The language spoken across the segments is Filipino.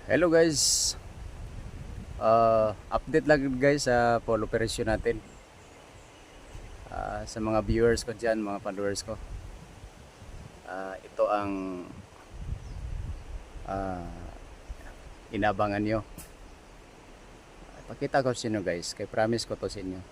Hello guys, update lang guys sa pole operation natin. Sa mga viewers ko dyan, mga followers ko, ito ang ah, inabangan nyo. Pakita ko sa inyo guys, kay promise ko to sa inyo.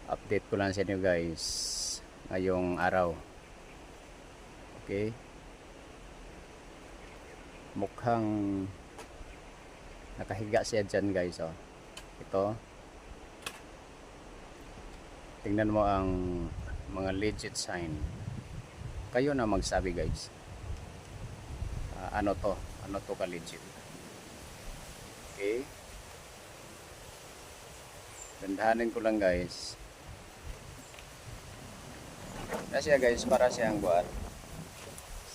Update ko lang sa inyo guys ngayong araw. Okay, mukhang nakahiga siya dyan guys. Ito, tingnan mo ang mga legit sign. Kayo na magsabi guys. Ano to? Ano to ka legit? Okay. Gandahanin ko lang guys. Kasi guys, para siyang buhat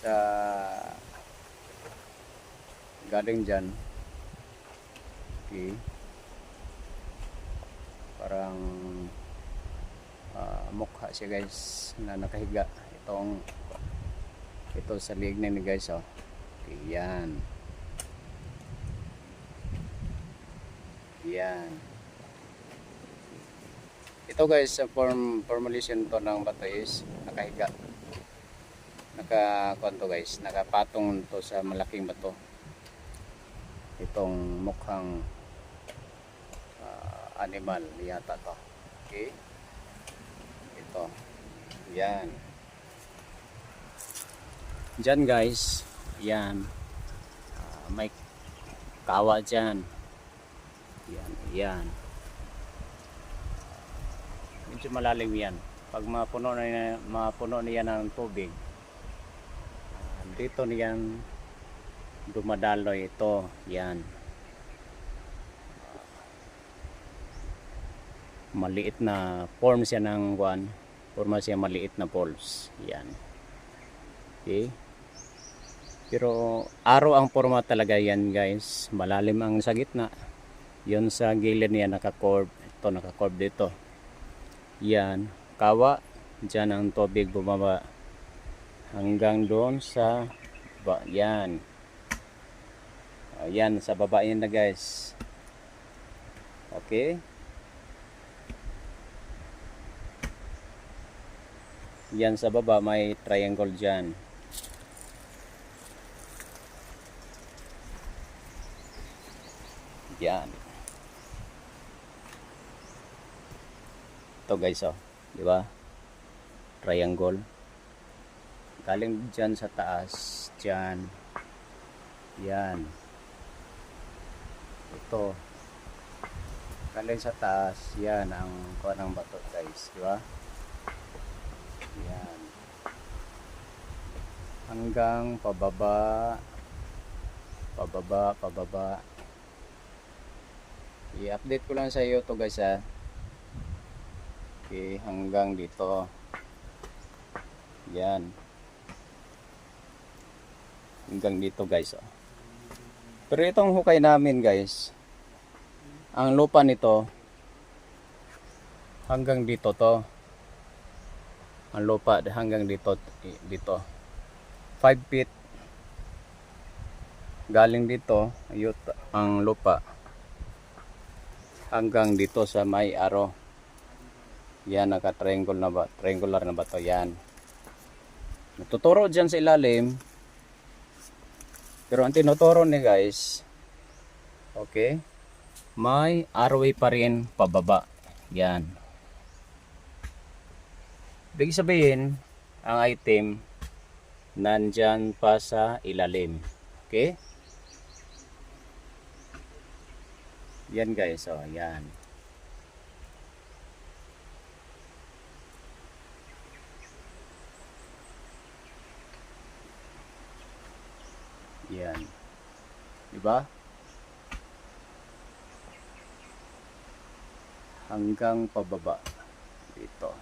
sa galing dyan. Okay. Parang mukha siya guys na nakahiga. Ito sa liig na ni guys. Okay, yan. Yan. Ito guys, sa formulation to ng bato is nakahiga. Nakakonto guys, nakapatong to sa malaking bato. Itong mukhang animal yata to. Okay. Ito. Yan. Diyan guys, yan. May kawa dyan. Yan, yan. Medyo malalim yan. Pag mapuno niya ng tubig, dito niyan dumadaloy ito. Yan. Maliit na form siya ng forma siya maliit na balls. Yan. Okay. Pero araw ang forma talaga yan guys. Malalim ang sa gitna. Yun sa gilid niya naka-curve. Ito naka-curve dito. Yan. Kawa. Diyan ang tubig bumaba. Hanggang doon sa baba. Yan. Yan. Sa baba yan na guys. Okay. Yan sa baba may triangle dyan. Yan. Ito guys, di ba? Triangle. Galing dyan sa taas, dyan. Yan. Ito. Galing sa taas, yan ang kuha ng bato guys, di ba? Yan. Hanggang pababa. Pababa. I-update ko lang sa iyo to guys ha. Okay, hanggang dito. Yan. Hanggang dito guys. Pero itong hukay namin guys, ang lupa nito hanggang dito to. Ang lupa hanggang dito. 5 feet. Galing dito, ang lupa hanggang dito sa may arrow. Yan, naka-triangle na ba? Triangular na ba to? Yan. Natuturo dyan sa ilalim. Pero ang tinuturo ni guys, okay, may arrowway pa rin pababa. Yan. Ibig sabihin, ang item nandyan pa sa ilalim. Okay? Yan guys, yan. Yan. Diba? Hanggang pababa. Dito.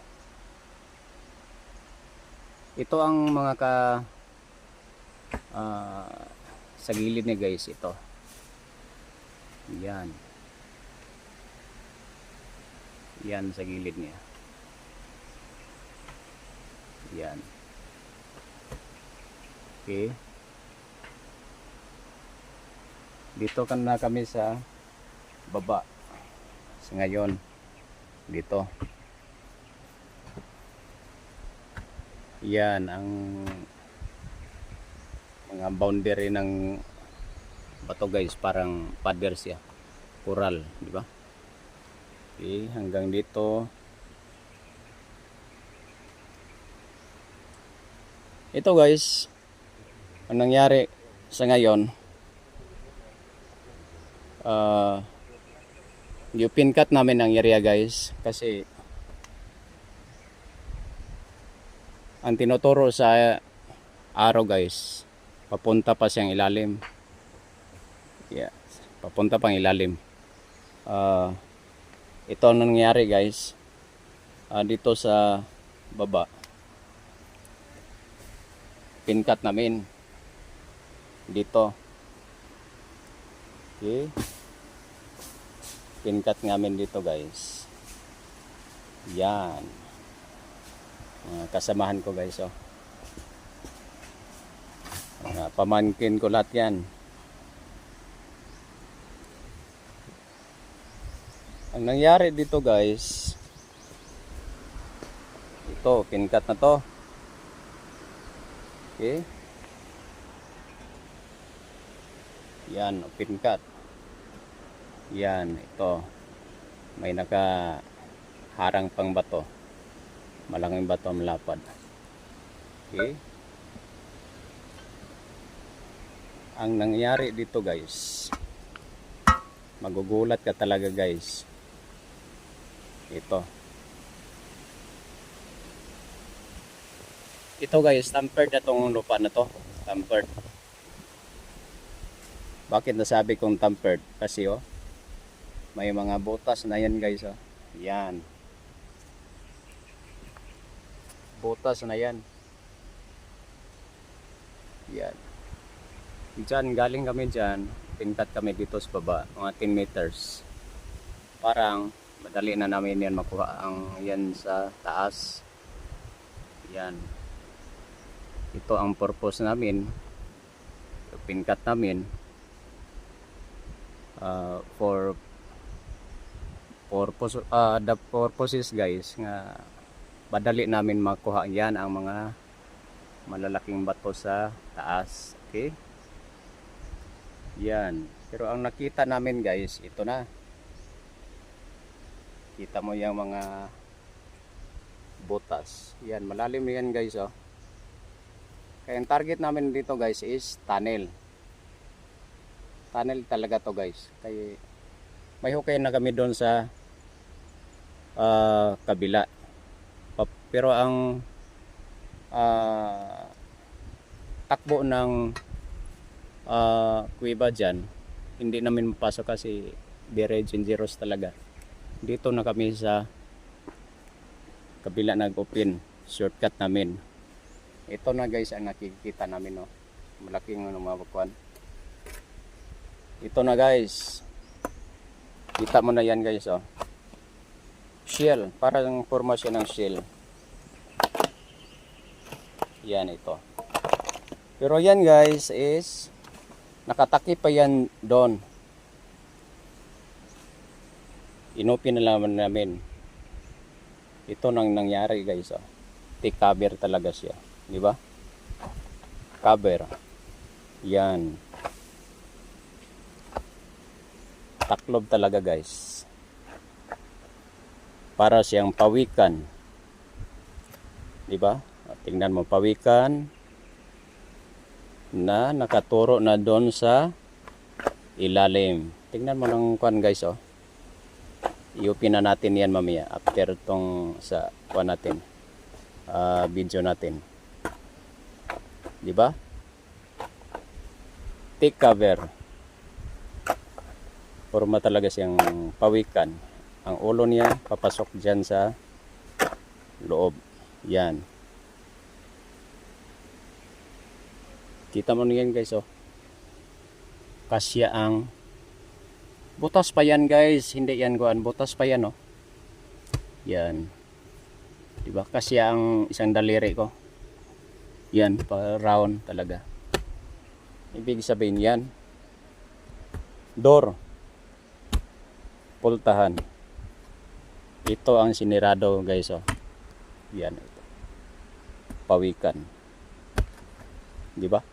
Ito ang mga sa gilid niya guys, ito. Yan. Yan sa gilid niya. Yan. Okay. Dito kan na kami sa baba. So, ngayon dito. Yan ang mga boundary ng bato guys, parang pader siya. Coral, di ba? Okay, hanggang dito. Ito guys, ang nangyari sa ngayon, yung pincut namin ang area guys, kasi ang tinuturo sa araw guys, papunta pa siyang ilalim. Yeah, papunta pang ilalim. Ito ang nangyari guys, dito sa baba. Pincut namin dito. Okay. Pincut namin dito guys. Yan. Kasamahan ko guys, oh. Pamangkin ko lahat yan. Ang nangyari dito guys, ito, pincut na to. Okay. Yan, pincut. Yan, ito. May nakaharang pang bato. Malaking bato malapad. Okay. Ang nangyari dito guys, magugulat ka talaga guys. Ito guys, tampered na tong lupa na to. Tampered. Bakit nasabi kong tampered? Kasi oh, may mga butas na yan guys, oh. Yan. Butas na yan. Yan. Diyan, galing kami dyan. Pincut kami dito sa baba. Mga 10 meters. Parang madali na namin yan makuha ang yan sa taas. Yan. Ito ang purpose namin. Pincut namin. For the purposes guys nga madali namin makuha yan ang mga malalaking bato sa taas. Okay? Yan. Pero ang nakita namin guys, ito na. Kita mo yung mga butas. Yan, malalim yan guys, oh. Kaya ang target namin dito guys is tunnel. Tunnel talaga to guys. Kaya may hukay na kami doon sa kabila. Pero ang takbo ng kuweba dyan, hindi namin mapasok kasi dire dangerous talaga. Dito na kami sa kabila nag-open. Shortcut namin. Ito na guys ang nakikita namin, no. Malaking mabakuan. Ito na guys. Kita mo na yan guys, oh. Shell, parang formasyon ng shell. Yan ito. Pero yan guys is nakatakip pa yan doon. Inopin na naman namin. Ito nang nangyari guys, oh. Take cover talaga siya. Di ba? Cover. Yan. Taklob talaga guys. Para siyang pawikan. Di ba? Tingnan mo, pawikan na nakaturo na doon sa ilalim. Tingnan mo ng kuan guys, oh. I-open na natin yan mamaya after tong sa kuan natin. Video natin. Di ba? Take cover. Forma talaga siyang pawikan. Ang ulo niya papasok diyan sa loob. Yan. Kita mo niyan guys, oh. Kasya ang butas pa yan guys, hindi yan kuan, butas pa yan, oh. Yan. Diba? Kasya ang isang daliri ko. Yan, pa round talaga. Ibig sabihin yan. door, pultahan. Ito ang sinirado guys, oh. Yan ito. Pawikan. Di ba?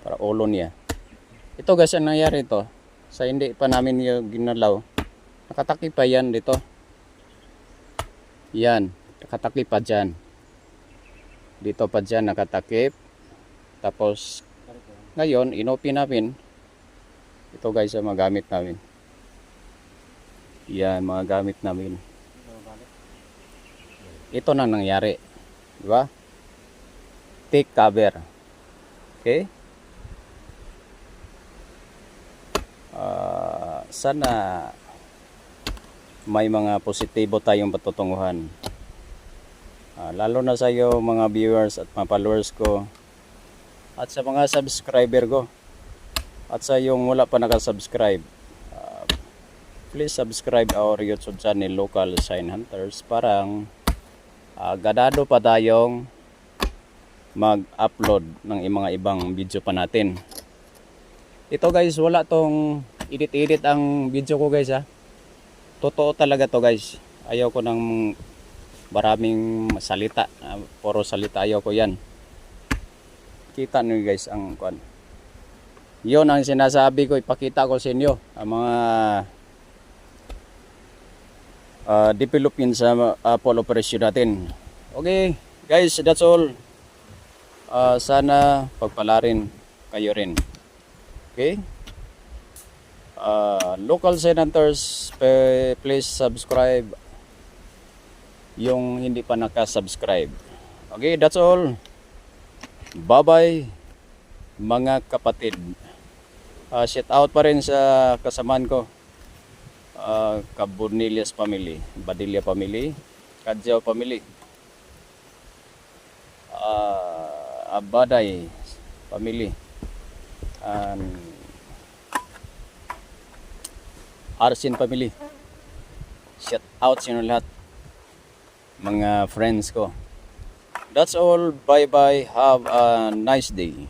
Para ulo niya. Ito guys, ang nangyari ito. Sa hindi pa namin yung ginalaw. Nakatakip pa yan dito. Yan. Nakatakip pa dyan. Dito pa dyan nakatakip. Tapos, ngayon, inopen namin. Ito guys, ang mga gamit namin. Yan, mga gamit namin. Ito na nangyari. Diba? Thick cover. Okay? Sana may mga positibo tayong patutunguhan. Lalo na sa iyo mga viewers at mga followers ko. At sa mga subscriber ko. At sa yung wala pa nakasubscribe. Please subscribe our YouTube channel Local Sign Hunters. Parang ganado pa tayong mag-upload ng mga ibang video pa natin. Ito guys, wala tong edit-edit ang video ko guys ha. Totoo talaga to guys. Ayaw ko ng maraming salita. Puro salita, ayaw ko yan. Kita nyo guys ang kuan. Yun ang sinasabi ko, ipakita ko sa inyo. Ang mga development sa Apollo operation natin. Okay guys, that's all. Sana pagpalarin kayo rin. Okay? Local Sign Hunters, please subscribe yung hindi pa nakasubscribe. Okay, that's all. Bye-bye mga kapatid. Shout out pa rin sa kasamaan ko. Caburnillas family, Badilla family, Kadjaw family, Abaday family, and Arsin family. Shout out sa inyo lahat, mga friends ko. That's all. Bye bye. Have a nice day.